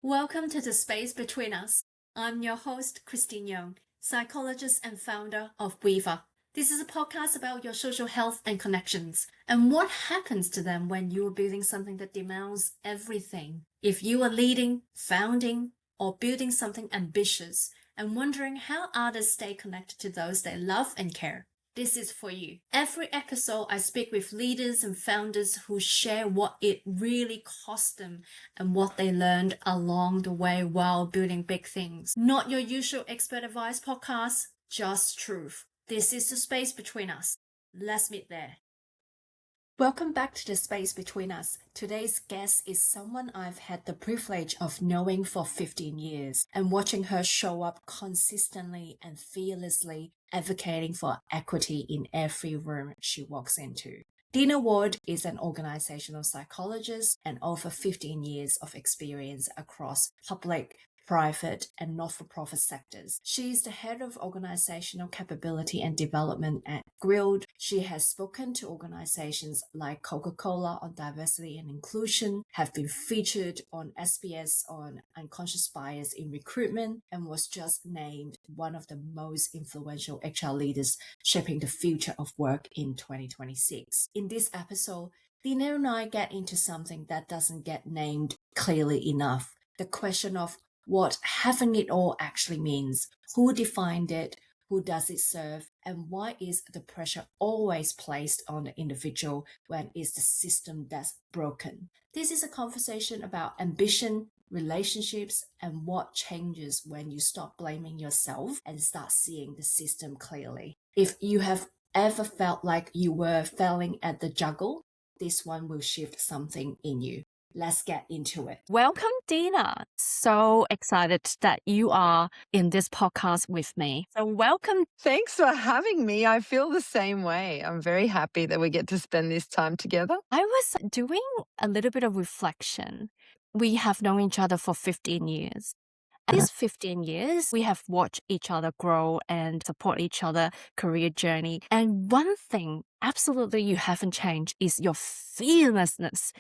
Welcome to the space between us. I'm your host, Christine Young, psychologist and founder of Weaver. This is a podcast about your social health and connections and what happens to them when you are building something that demands everything. If you are leading, founding, or building something ambitious and wondering how others stay connected to those they love and care, this is for you. Every episode, I speak with leaders and founders who share what it really cost them and what they learned along the way while building big things. Not your usual expert advice podcast, just truth. This is the space between us. Let's meet there. Welcome back to the space between us. Today's guest is someone I've had the privilege of knowing for 15 years and watching her show up consistently and fearlessly advocating for equity in every room she walks into. Dina Ward is an organizational psychologist and over 15 years of experience across public, private, and not-for-profit sectors. She is the head of organizational capability and development at Grilled. She has spoken to organizations like Coca-Cola on diversity and inclusion, have been featured on SBS on unconscious bias in recruitment, and was just named one of the most influential HR leaders shaping the future of work in 2026. In this episode, Dina and I get into something that doesn't get named clearly enough. The question of what having it all actually means, who defined it, who does it serve, and why is the pressure always placed on the individual when it's the system that's broken. This is a conversation about ambition, relationships, and what changes when you stop blaming yourself and start seeing the system clearly. If you have ever felt like you were failing at the juggle, this one will shift something in you. Let's get into it. Welcome, Dina. So excited that you are in this podcast with me. So welcome. Thanks for having me. I feel the same way. I'm very happy that we get to spend this time together. I was doing a little bit of reflection. We have known each other for 15 years. These 15 years, we have watched each other grow and support each other career journey. And one thing absolutely you haven't changed is your fearlessness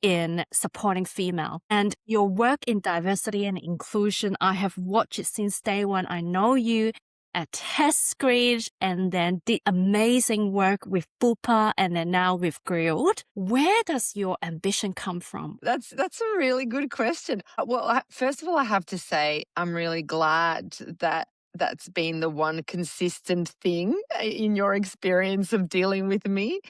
in supporting female and your work in diversity and inclusion. I have watched it since day one. I know you at Test Grid and then did amazing work with Bupa and then now with Grilled. Where does your ambition come from? That's a really good question. Well, first of all, I have to say I'm really glad that that's been the one consistent thing in your experience of dealing with me.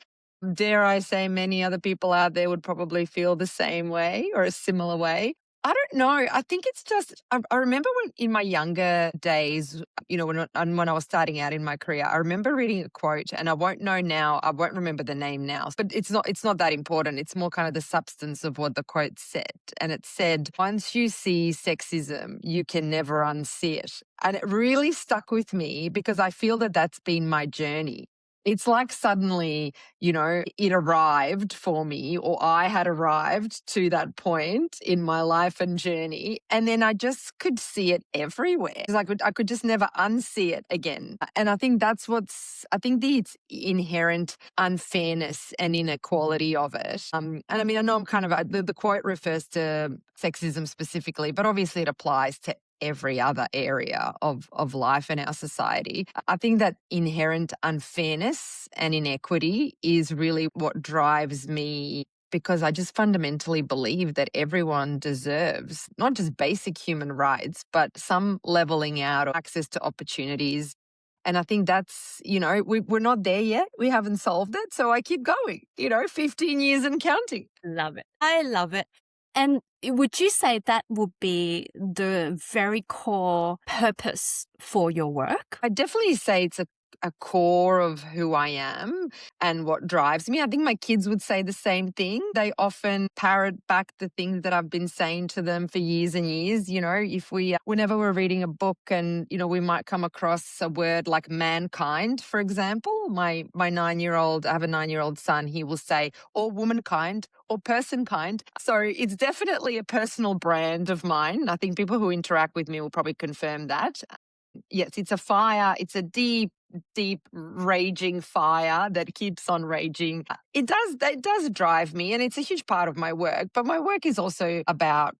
Dare I say many other people out there would probably feel the same way or a similar way. I don't know. I think it's just, I remember when in my younger days, when I was starting out in my career, I remember reading a quote and I won't know now, I won't remember the name now, but it's not that important. It's more kind of the substance of what the quote said. And it said, once you see sexism, you can never unsee it. And it really stuck with me because I feel that that's been my journey. It's like suddenly, it arrived for me or I had arrived to that point in my life and journey. And then I just could see it everywhere. I could just never unsee it again. And I think I think the inherent unfairness and inequality of it. And I mean, I know I'm kind of, the quote refers to sexism specifically, but obviously it applies to every other area of life in our society. I think that inherent unfairness and inequity is really what drives me because I just fundamentally believe that everyone deserves not just basic human rights, but some leveling out or access to opportunities. And I think that's, we're not there yet. We haven't solved it. So I keep going, 15 years and counting. Love it. I love it. And would you say that would be the very core purpose for your work? I definitely say it's a core of who I am and what drives me. I think my kids would say the same thing. They often parrot back the things that I've been saying to them for years and years. If whenever we're reading a book and, we might come across a word like mankind, for example, my 9-year-old, I have a 9-year-old son, he will say, or womankind or person kind. So it's definitely a personal brand of mine. I think people who interact with me will probably confirm that. Yes, it's a fire. It's a deep raging fire that keeps on raging. It does drive me and it's a huge part of my work. But my work is also about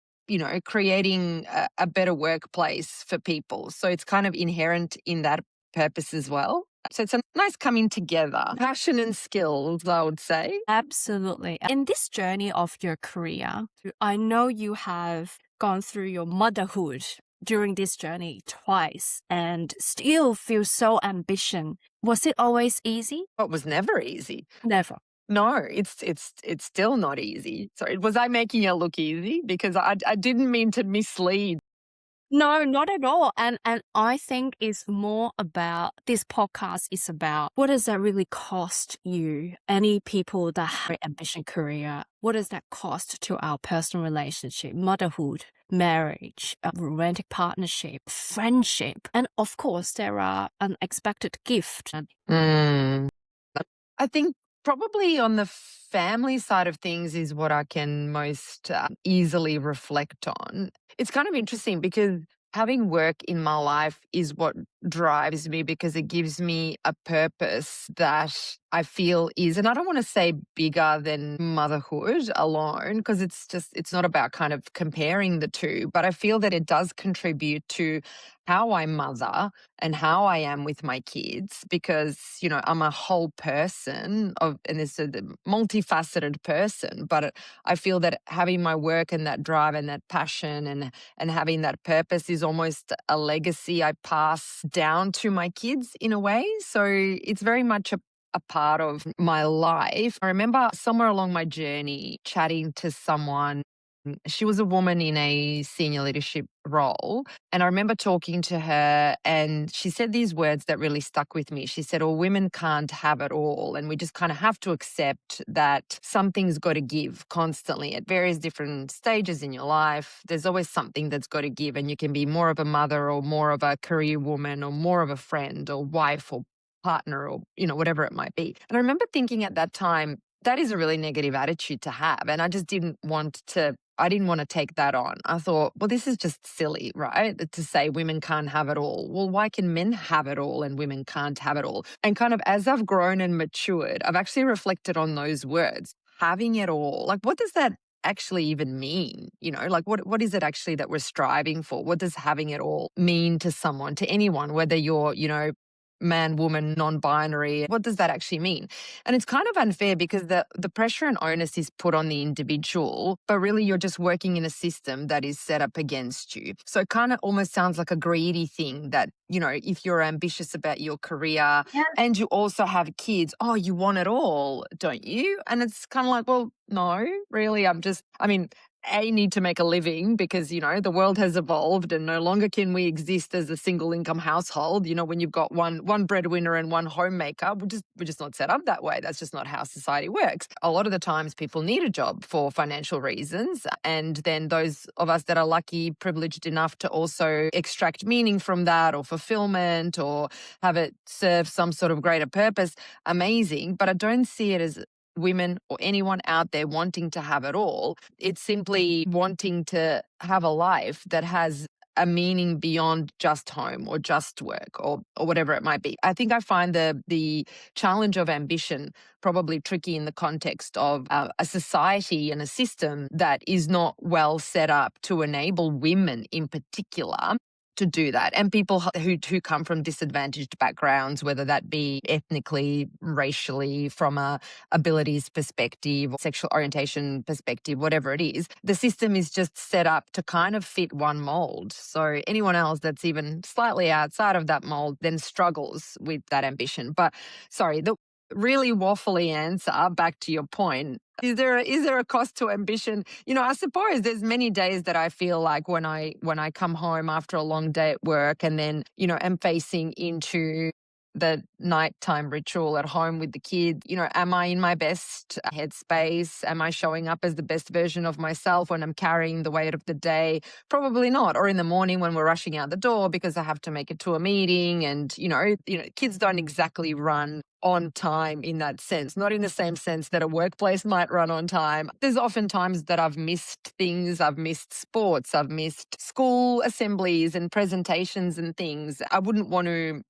creating a better workplace for people. So it's kind of inherent in that purpose as well. So it's a nice coming together, passion and skills, I would say. Absolutely. In this journey of your career, I know you have gone through your motherhood during this journey twice and still feel so ambitious. Was it always easy? It was never easy. Never. No, it's still not easy. Sorry, was I making it look easy? Because I didn't mean to mislead. No, not at all. And I think it's more about this podcast is about what does that really cost you? Any people that have an ambitious career, what does that cost to our personal relationship, motherhood, marriage, a romantic partnership, friendship, and of course there are unexpected gifts. Mm. I think probably on the family side of things is what I can most easily reflect on. It's kind of interesting because having work in my life is what drives me because it gives me a purpose that I feel is, and I don't want to say bigger than motherhood alone because it's not about kind of comparing the two, but I feel that it does contribute to how I mother and how I am with my kids because, I'm a whole person and it's a multifaceted person, but I feel that having my work and that drive and that passion and having that purpose is almost a legacy I pass down to my kids in a way. So it's very much a part of my life. I remember somewhere along my journey chatting to someone. She was a woman in a senior leadership role. And I remember talking to her, and she said these words that really stuck with me. She said, "Oh, women can't have it all. And we just kind of have to accept that something's got to give constantly at various different stages in your life. There's always something that's got to give. And you can be more of a mother or more of a career woman or more of a friend or wife or partner or, whatever it might be." And I remember thinking at that time, that is a really negative attitude to have. And I just didn't want to take that on. I thought, well, this is just silly, right? To say women can't have it all. Well, why can men have it all and women can't have it all? And kind of as I've grown and matured, I've actually reflected on those words, having it all. Like, what does that actually even mean? Like what is it actually that we're striving for? What does having it all mean to someone, to anyone, whether you're, man, woman, non-binary? What does that actually mean? And it's kind of unfair because the pressure and onus is put on the individual, but really you're just working in a system that is set up against you. So it kind of almost sounds like a greedy thing that, if you're ambitious about your career and you also have kids, oh, you want it all, don't you? And it's kind of like, well, no, really, need to make a living because, the world has evolved and no longer can we exist as a single income household. When you've got one breadwinner and one homemaker, we're just not set up that way. That's just not how society works. A lot of the times people need a job for financial reasons. And then those of us that are lucky, privileged enough to also extract meaning from that or fulfillment or have it serve some sort of greater purpose, amazing. But I don't see it as women or anyone out there wanting to have it all. It's simply wanting to have a life that has a meaning beyond just home or just work or whatever it might be. I think I find the challenge of ambition probably tricky in the context of a society and a system that is not well set up to enable women in particular to do that. And people who come from disadvantaged backgrounds, whether that be ethnically, racially, from a abilities perspective, sexual orientation perspective, whatever it is, the system is just set up to kind of fit one mold. So anyone else that's even slightly outside of that mold then struggles with that ambition. But sorry, the really waffly answer, back to your point, is there a cost to ambition? I suppose there's many days that I feel like when I come home after a long day at work and then, am facing into the nighttime ritual at home with the kid, am I in my best headspace? Am I showing up as the best version of myself when I'm carrying the weight of the day? Probably not. Or in the morning when we're rushing out the door because I have to make it to a meeting and, kids don't exactly run on time in that sense, not in the same sense that a workplace might run on time. There's often times that I've missed things. I've missed sports. I've missed school assemblies and presentations and things. I wouldn't want to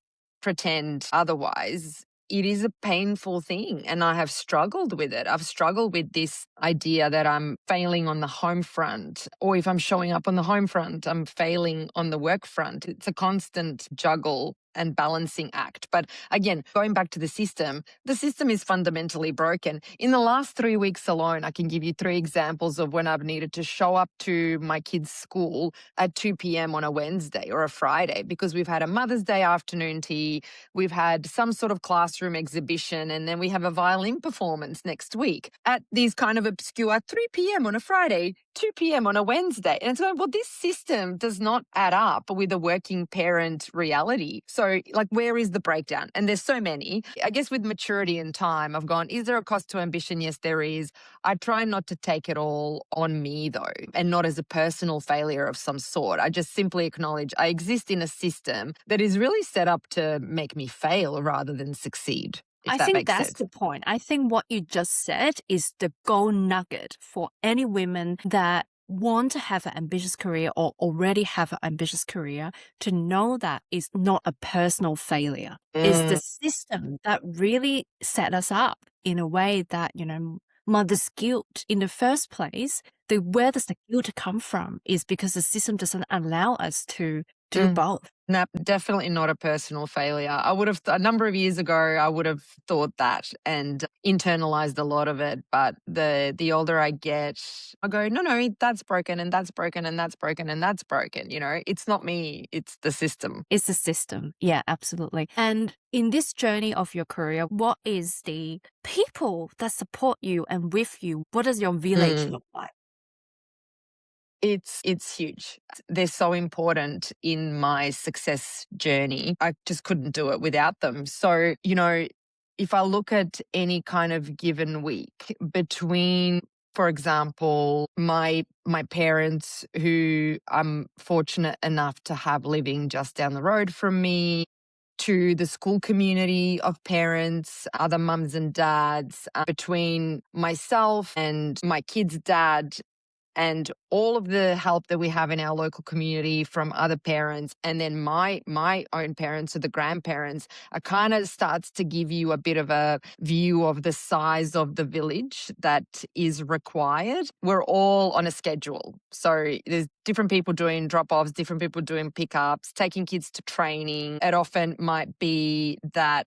pretend otherwise. it is a painful thing, and I have struggled with it. I've struggled with this idea that I'm failing on the home front, or if I'm showing up on the home front, I'm failing on the work front. It's a constant juggle and balancing act. But again, going back to the system is fundamentally broken. In the last 3 weeks alone, I can give you 3 examples of when I've needed to show up to my kids' school at 2 p.m. on a Wednesday or a Friday because we've had a Mother's Day afternoon tea, we've had some sort of classroom exhibition, and then we have a violin performance next week at these kind of obscure 3 p.m. on a Friday, 2 p.m. on a Wednesday. And it's going, well, this system does not add up with a working parent reality. So, like, where is the breakdown? And there's so many. I guess with maturity and time, I've gone, is there a cost to ambition? Yes, there is. I try not to take it all on me, though, and not as a personal failure of some sort. I just simply acknowledge I exist in a system that is really set up to make me fail rather than succeed. If I that think makes that's sense. the point. I think what you just said is the gold nugget for any women that want to have an ambitious career or already have an ambitious career to know that it's not a personal failure. It's the system that really set us up in a way that, mother's guilt in the first place, where does the guilt come from is because the system doesn't allow us to do both. No, definitely not a personal failure. I would have, a number of years ago, I would have thought that and internalized a lot of it. But the older I get, I go, no, that's broken and that's broken and that's broken and that's broken. It's not me, it's the system. It's the system. Yeah, absolutely. And in this journey of your career, what is the people that support you and with you? What does your village look like? It's huge. They're so important in my success journey. I just couldn't do it without them. So, if I look at any kind of given week between, for example, my parents who I'm fortunate enough to have living just down the road from me, to the school community of parents, other mums and dads, between myself and my kid's dad, and all of the help that we have in our local community from other parents, and then my own parents or the grandparents, it kind of starts to give you a bit of a view of the size of the village that is required. We're all on a schedule. So there's different people doing drop-offs, different people doing pickups, taking kids to training. It often might be that,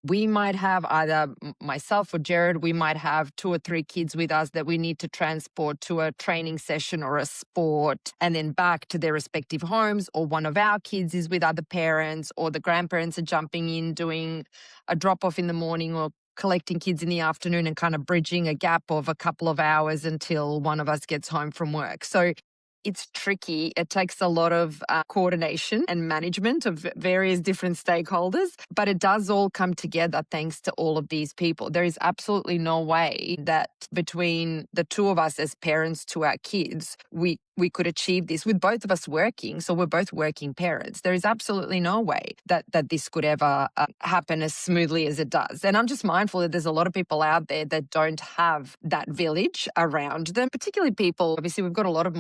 we might have either myself or Jared, we might have 2 or 3 kids with us that we need to transport to a training session or a sport and then back to their respective homes, or one of our kids is with other parents, or the grandparents are jumping in doing a drop-off in the morning or collecting kids in the afternoon and kind of bridging a gap of a couple of hours until one of us gets home from work. So it's tricky. It takes a lot of coordination and management of various different stakeholders, but it does all come together thanks to all of these people. There is absolutely no way that between the two of us as parents to our kids, we could achieve this with both of us working. So we're both working parents. There is absolutely no way that this could ever happen as smoothly as it does. And I'm just mindful that there's a lot of people out there that don't have that village around them, particularly people. Obviously, we've got a lot of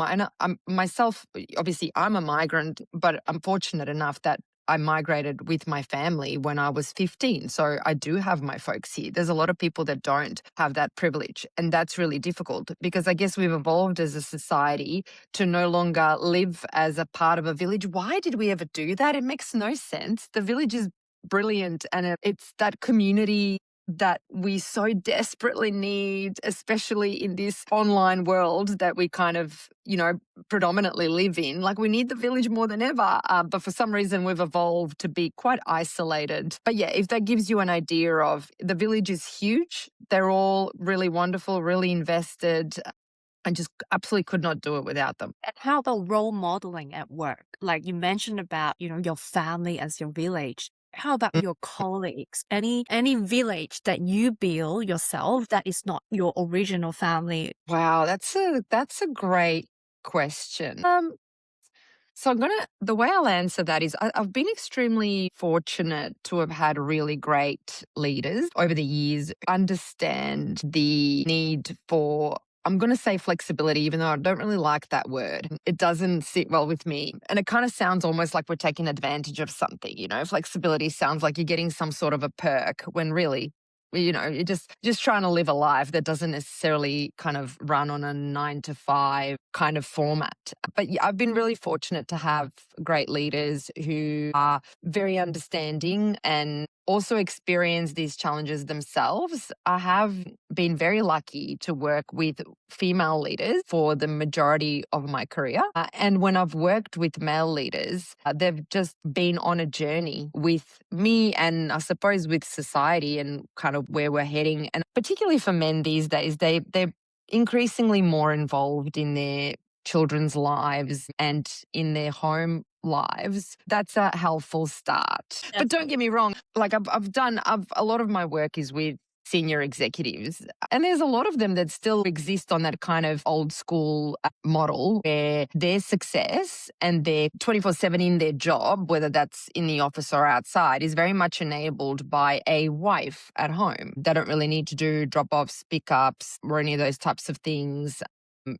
myself, obviously, I'm a migrant, but I'm fortunate enough that I migrated with my family when I was 15. So I do have my folks here. There's a lot of people that don't have that privilege. And that's really difficult because I guess we've evolved as a society to no longer live as a part of a village. Why did we ever do that? It makes no sense. The village is brilliant, and it's that community that we so desperately need, especially in this online world that we kind of, predominantly live in. Like, we need the village more than ever. But for some reason, we've evolved to be quite isolated. But yeah, if that gives you an idea of the village is huge, they're all really wonderful, really invested. I just absolutely could not do it without them. And how about role modeling at work? Like you mentioned about, your family as your village. How about your colleagues? Any village that you build yourself that is not your original family? Wow, that's a great question. So the way I'll answer that is I've been extremely fortunate to have had really great leaders over the years, understand the need for I'm going to say flexibility, even though I don't really like that word. It doesn't sit well with me. And it kind of sounds almost like we're taking advantage of something. Flexibility sounds like you're getting some sort of a perk when really, you're just trying to live a life that doesn't necessarily kind of run on a 9 to 5 kind of format. But yeah, I've been really fortunate to have great leaders who are very understanding and also experience these challenges themselves. I have been very lucky to work with female leaders for the majority of my career. And when I've worked with male leaders, they've just been on a journey with me and I suppose with society and kind of where we're heading. And particularly for men these days, they're increasingly more involved in their children's lives and in their home lives. That's a helpful start. But don't get me wrong, like a lot of my work is with senior executives, and there's a lot of them that still exist on that kind of old school model where their success and their 24/7 in their job, whether that's in the office or outside, is very much enabled by a wife at home. They don't really need to do drop-offs, pickups, or any of those types of things.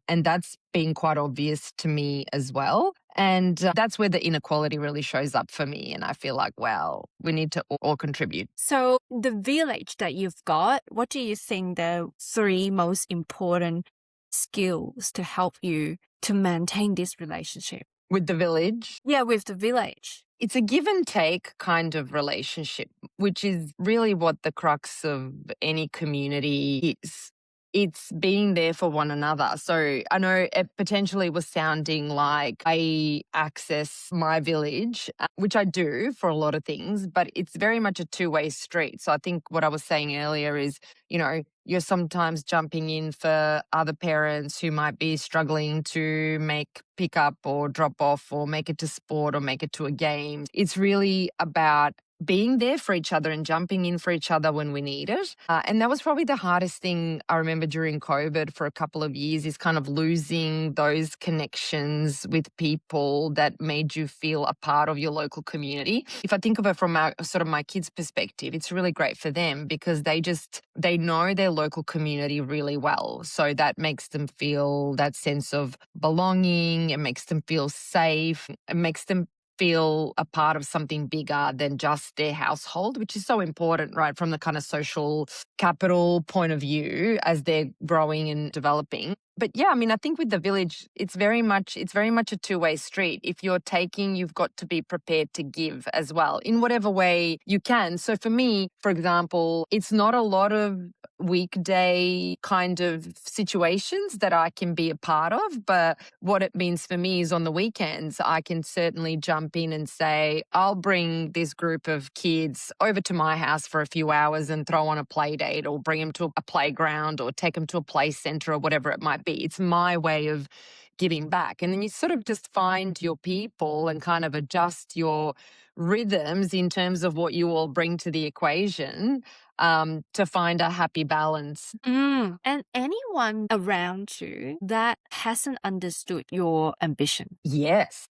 And that's been quite obvious to me as well. And that's where the inequality really shows up for me. And I feel like, well, we need to all contribute. So the village that you've got, what do you think the 3 most important skills to help you to maintain this relationship? With the village, Yeah, with the village. it's a give and take kind of relationship, which is really what the crux of any community is. It's being there for one another. So I know it potentially was sounding like I access my village, which I do for a lot of things, but it's very much a two-way street. So I think what I was saying earlier is, you're sometimes jumping in for other parents who might be struggling to make pick up or drop off or make it to sport or make it to a game. It's really about being there for each other and jumping in for each other when we need it. And that was probably the hardest thing I remember during COVID for a couple of years, is kind of losing those connections with people that made you feel a part of your local community. If I think of it from my kids' perspective, it's really great for them because they know their local community really well. So that makes them feel that sense of belonging. It makes them feel safe. It makes them feel a part of something bigger than just their household, which is so important, right, from the kind of social capital point of view as they're growing and developing. But yeah, I mean, I think with the village, it's very much a two-way street. If you're taking, you've got to be prepared to give as well in whatever way you can. So for me, for example, it's not a lot of weekday kind of situations that I can be a part of. But what it means for me is on the weekends, I can certainly jump in and say, I'll bring this group of kids over to my house for a few hours and throw on a play date or bring them to a playground or take them to a play center or whatever it might be. It's my way of giving back. And then you sort of just find your people and kind of adjust your rhythms in terms of what you all bring to the equation to find a happy balance. And anyone around you that hasn't understood your ambition? Yes,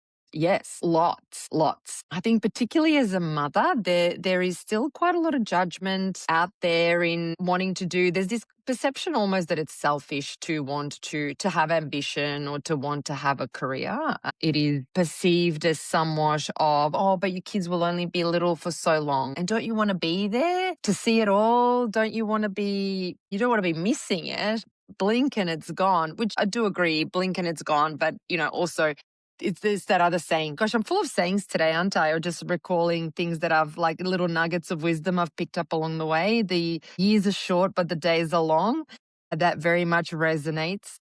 lots. I think particularly as a mother, there is still quite a lot of judgment out there in wanting to do. There's this perception almost that it's selfish to want to have ambition or to want to have a career. It is perceived as somewhat of, but your kids will only be little for so long. And don't you want to be there to see it all? You don't want to be missing it. Blink and it's gone, which I do agree, blink and it's gone. But, also there's that other saying. Gosh, I'm full of sayings today, aren't I? Or just recalling things that I've like little nuggets of wisdom I've picked up along the way. The years are short, but the days are long. That very much resonates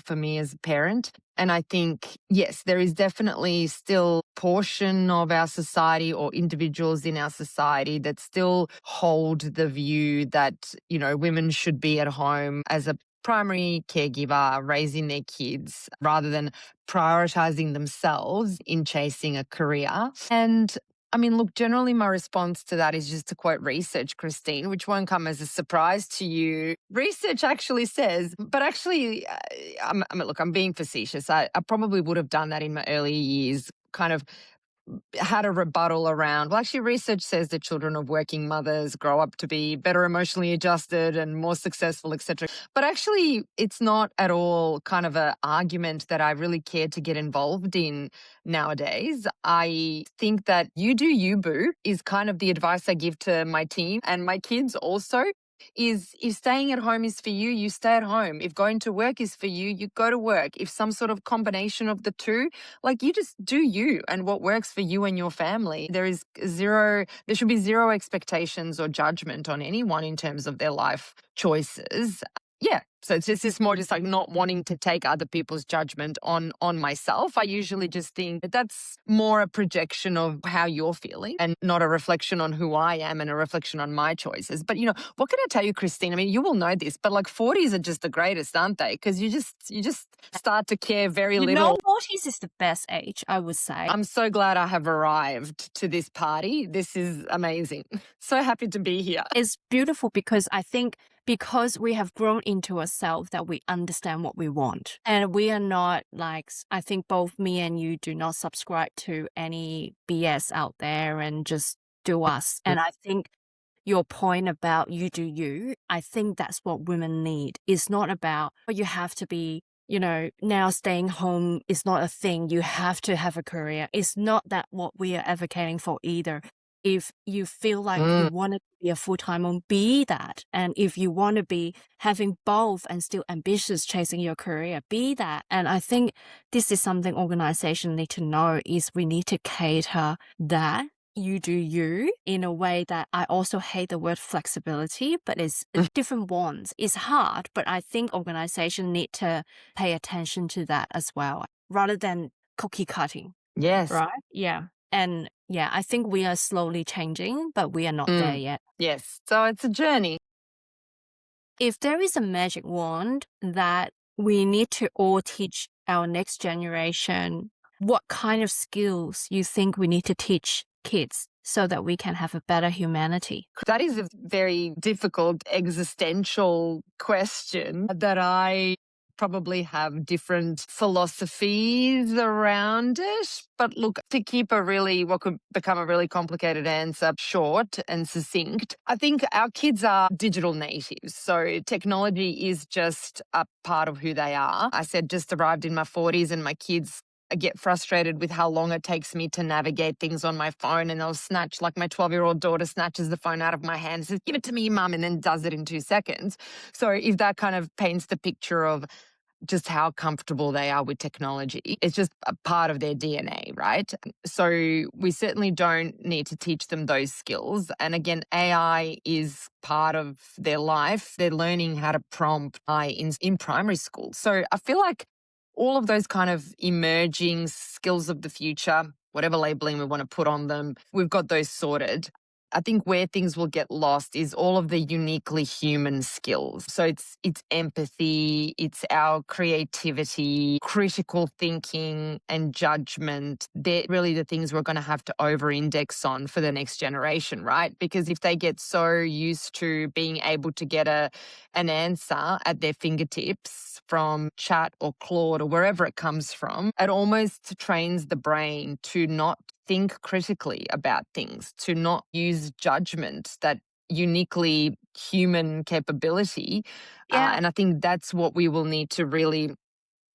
for me as a parent. And I think, yes, there is definitely still a portion of our society or individuals in our society that still hold the view that, women should be at home as a primary caregiver, raising their kids rather than prioritizing themselves in chasing a career. And I mean, look, generally my response to that is just to quote research, Christine, which won't come as a surprise to you. Research actually says, but actually, I'm being facetious. I probably would have done that in my earlier years, kind of had a rebuttal around, well, actually, research says that children of working mothers grow up to be better emotionally adjusted and more successful, etc. But actually, it's not at all kind of an argument that I really care to get involved in nowadays. I think that you do you, boo, is kind of the advice I give to my team and my kids also. Is if staying at home is for you, you stay at home. If going to work is for you, you go to work. If some sort of combination of the two, like you just do you and what works for you and your family. There should be zero expectations or judgment on anyone in terms of their life choices. Yeah. So it's just, more just like not wanting to take other people's judgment on myself. I usually just think that that's more a projection of how you're feeling and not a reflection on who I am and a reflection on my choices. But, what can I tell you, Christine? I mean, you will know this, but like 40s are just the greatest, aren't they? Because you just start to care very little. 40s is the best age, I would say. I'm so glad I have arrived to this party. This is amazing. So happy to be here. It's beautiful because I think because we have grown into ourselves that we understand what we want. And we are not like, I think both me and you do not subscribe to any BS out there and just do us. And I think your point about you do you, I think that's what women need. It's not about you have to be, now staying home is not a thing. You have to have a career. It's not that what we are advocating for either. If you feel like you want to be a full-time mom, be that. And if you want to be having both and still ambitious chasing your career, be that. And I think this is something organizations need to know is we need to cater that you do you in a way that I also hate the word flexibility, but it's different ones. It's hard, but I think organizations need to pay attention to that as well, rather than cookie cutting. Yes. Right? Yeah. And yeah, I think we are slowly changing, but we are not there yet. Yes. So it's a journey. If there is a magic wand that we need to all teach our next generation, what kind of skills you think we need to teach kids so that we can have a better humanity? That is a very difficult existential question that I probably have different philosophies around it. But look, to keep what could become a really complicated answer short and succinct, I think our kids are digital natives. So technology is just a part of who they are. I said just arrived in my 40s and my kids, I get frustrated with how long it takes me to navigate things on my phone, and they'll snatch, like my 12-year-old daughter snatches the phone out of my hand and says, "Give it to me, mum," and then does it in 2 seconds. So if that kind of paints the picture of just how comfortable they are with technology. It's just a part of their DNA, right? So we certainly don't need to teach them those skills. And again, AI is part of their life. They're learning how to prompt AI in primary school. So I feel like all of those kind of emerging skills of the future, whatever labeling we want to put on them, we've got those sorted. I think where things will get lost is all of the uniquely human skills. So it's empathy, it's our creativity, critical thinking and judgment. They're really the things we're going to have to over-index on for the next generation, right? Because if they get so used to being able to get an answer at their fingertips from chat or Claude or wherever it comes from, it almost trains the brain to not think critically about things, to not use judgment, that uniquely human capability. Yeah. And I think that's what we will need to really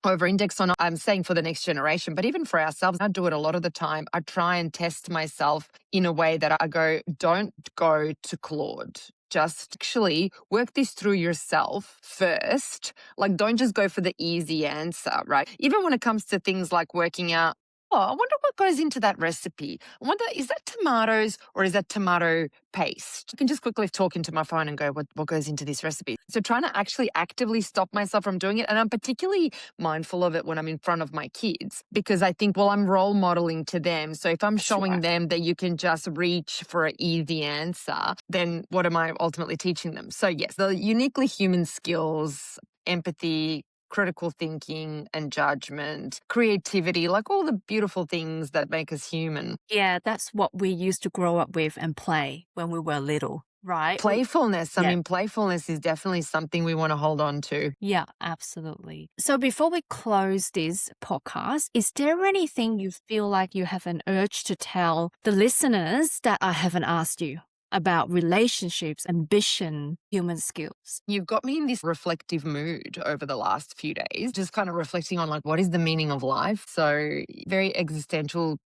over-index on. I'm saying for the next generation, but even for ourselves, I do it a lot of the time. I try and test myself in a way that I go, don't go to Claude. Just actually work this through yourself first. Like, don't just go for the easy answer, right? Even when it comes to things like working out, I wonder what goes into that recipe. I wonder, is that tomatoes or is that tomato paste? I can just quickly talk into my phone and go, what goes into this recipe? So trying to actually actively stop myself from doing it. And I'm particularly mindful of it when I'm in front of my kids, because I think, well, I'm role modeling to them. So if I'm showing them that you can just reach for an easy answer, then what am I ultimately teaching them? So yes, the uniquely human skills, empathy, critical thinking and judgment, creativity, like all the beautiful things that make us human. Yeah, that's what we used to grow up with and play when we were little. right? Playfulness. I Yeah. mean, playfulness is definitely something we want to hold on to. Yeah, absolutely. So before we close this podcast, is there anything you feel like you have an urge to tell the listeners that I haven't asked you about relationships, ambition, human skills? You've got me in this reflective mood over the last few days, just kind of reflecting on like what is the meaning of life. So very existential,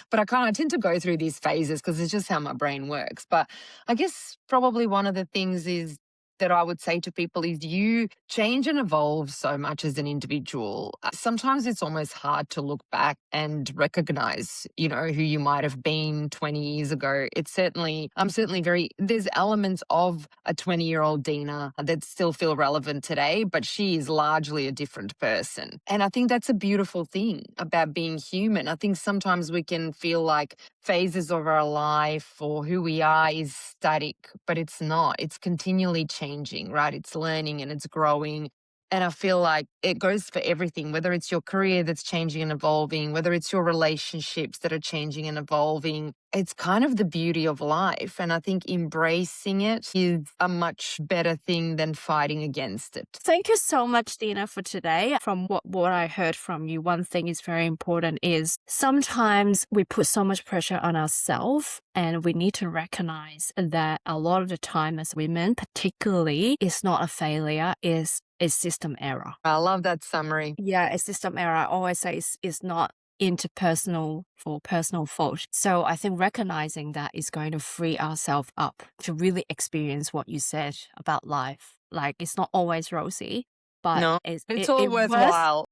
but I tend to go through these phases because it's just how my brain works. But I guess probably one of the things is that I would say to people is you change and evolve so much as an individual. Sometimes it's almost hard to look back and recognize, who you might have been 20 years ago. I'm certainly there's elements of a 20-year-old Dina that still feel relevant today, but she is largely a different person. And I think that's a beautiful thing about being human. I think sometimes we can feel like phases of our life or who we are is static, but it's not. It's continually changing, right? It's learning and it's growing. And I feel like it goes for everything, whether it's your career that's changing and evolving, whether it's your relationships that are changing and evolving. It's kind of the beauty of life. And I think embracing it is a much better thing than fighting against it. Thank you so much, Dina, for today. From what I heard from you, one thing is very important is sometimes we put so much pressure on ourselves, and we need to recognize that a lot of the time as women, particularly, it's not a failure, it's a system error. I love that summary. Yeah, a system error. I always say it's not interpersonal for personal fault. So I think recognizing that is going to free ourselves up to really experience what you said about life. Like it's not always rosy, but No, it's all worth, worthwhile.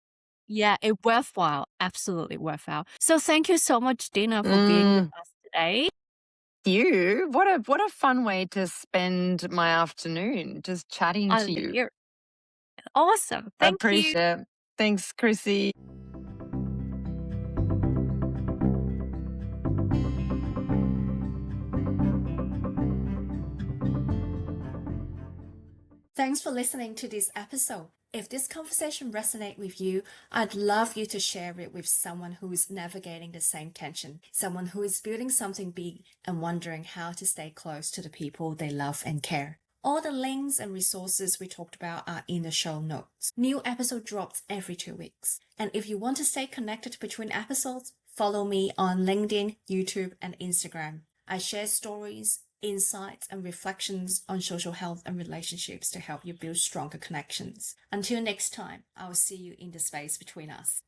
yeah, it worthwhile, absolutely worthwhile. So thank you so much, Dina, for being with us today. You, what a fun way to spend my afternoon, just chatting to you. You're awesome. I Thank you. appreciate it. Thanks, Chrissy. Thanks for listening to this episode. If this conversation resonates with you, I'd love you to share it with someone who is navigating the same tension, someone who is building something big and wondering how to stay close to the people they love and care. All the links and resources we talked about are in the show notes. New episode drops every 2 weeks. And if you want to stay connected between episodes, follow me on LinkedIn, YouTube, and Instagram. I share stories, insights, and reflections on social health and relationships to help you build stronger connections. Until next time, I'll see you in the space between us.